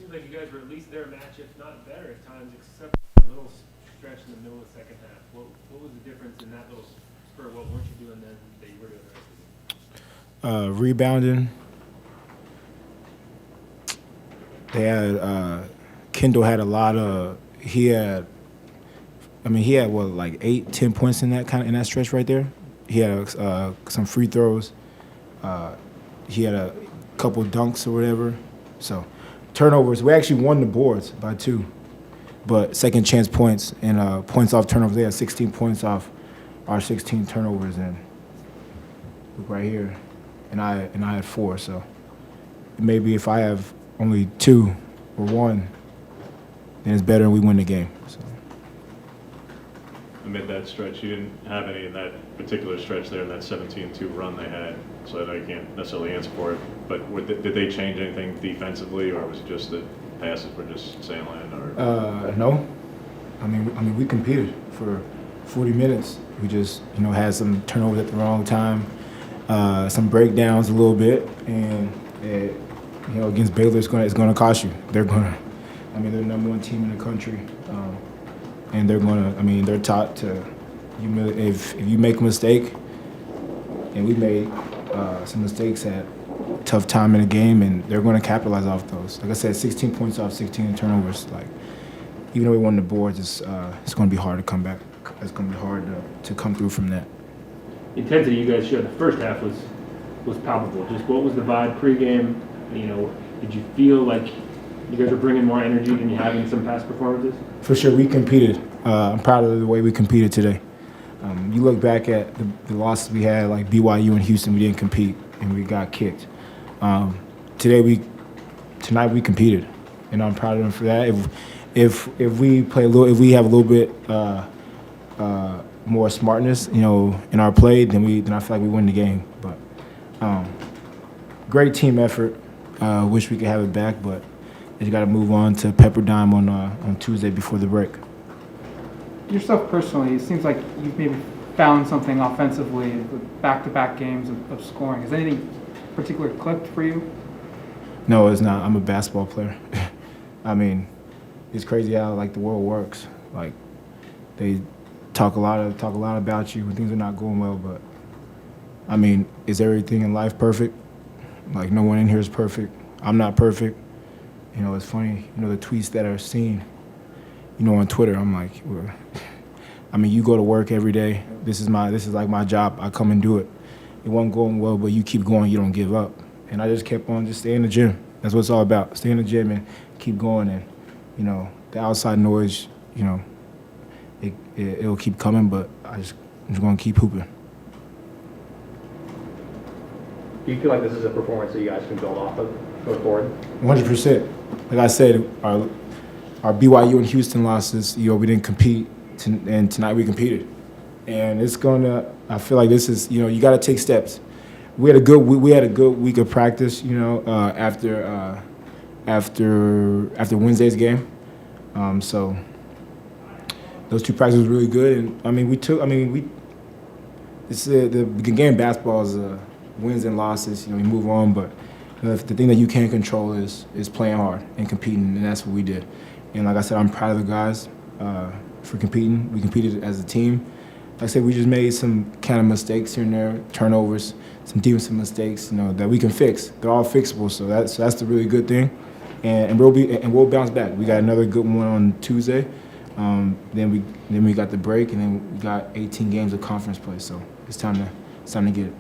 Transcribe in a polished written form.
seems like you guys were at least their match, if not better at times, except for a little stretch in the middle of the second half. What was the difference in that little spurt? What weren't you doing then that you were doing the rest of the game? Rebounding. They had Kendall had a lot of he had what, like 8-10 points in that stretch right there. He had some free throws. He had a couple dunks or whatever. So turnovers. We actually won the boards by 2, but second chance points and points off turnovers. They had 16 points off our 16 turnovers, and look right here, and I had 4. So maybe if I have only 2 or 1, then it's better and we win the game. So. Amid that stretch, you didn't have any in that particular stretch there in that 17-2 run they had, so I can't necessarily answer for it. But did they change anything defensively, or was it just that passes were just sailing? Or no, I mean we competed for 40 minutes. We just had some turnovers at the wrong time, some breakdowns a little bit, and against Baylor it's going to cost you. They're the number 1 team in the country. And they're taught to, if you make a mistake, and we made some mistakes at a tough time in the game, and they're going to capitalize off those. Like I said, 16 points off 16 turnovers. Like, even though we won the boards, it's going to be hard to come back. It's going to be hard to come through from that. The intensity you guys showed in the first half was palpable. Just what was the vibe pregame? Did you feel like you guys are bringing more energy than you have in some past performances? For sure, we competed. I'm proud of the way we competed today. You look back at the losses we had, like BYU and Houston, we didn't compete and we got kicked. Tonight we competed, and I'm proud of them for that. If we have a little bit more smartness, in our play, then I feel like we win the game. But great team effort. Wish we could have it back, but you got to move on to Pepperdine on Tuesday before the break. Yourself personally, it seems like you've maybe found something offensively with back-to-back games of scoring. Has anything particular clicked for you? No, it's not. I'm a basketball player. It's crazy how the world works. Like, they talk a lot about you when things are not going well, but is everything in life perfect? Like, no one in here is perfect. I'm not perfect. It's funny, the tweets that are seen, on Twitter. I'm like, you go to work every day. This is like my job. I come and do it. It wasn't going well, but you keep going. You don't give up. And I just kept on just staying in the gym. That's what it's all about. Stay in the gym and keep going. And, the outside noise, it'll keep coming, but I'm just going to keep hooping. Do you feel like this is a performance that you guys can build off of going forward? 100%. Like I said, our BYU and Houston losses, we didn't compete, and tonight we competed. And I feel like this is, you got to take steps. We had a good week of practice, after Wednesday's game. So those 2 practices were really good. And the game basketball is wins and losses. We move on, but the thing that you can't control is playing hard and competing, and that's what we did. And like I said, I'm proud of the guys for competing. We competed as a team. Like I said, we just made some kind of mistakes here and there, turnovers, some defensive mistakes, that we can fix. They're all fixable, so that's the really good thing. And we'll bounce back. We got another good one on Tuesday. Then we got the break, and then we got 18 games of conference play. So it's time to get it.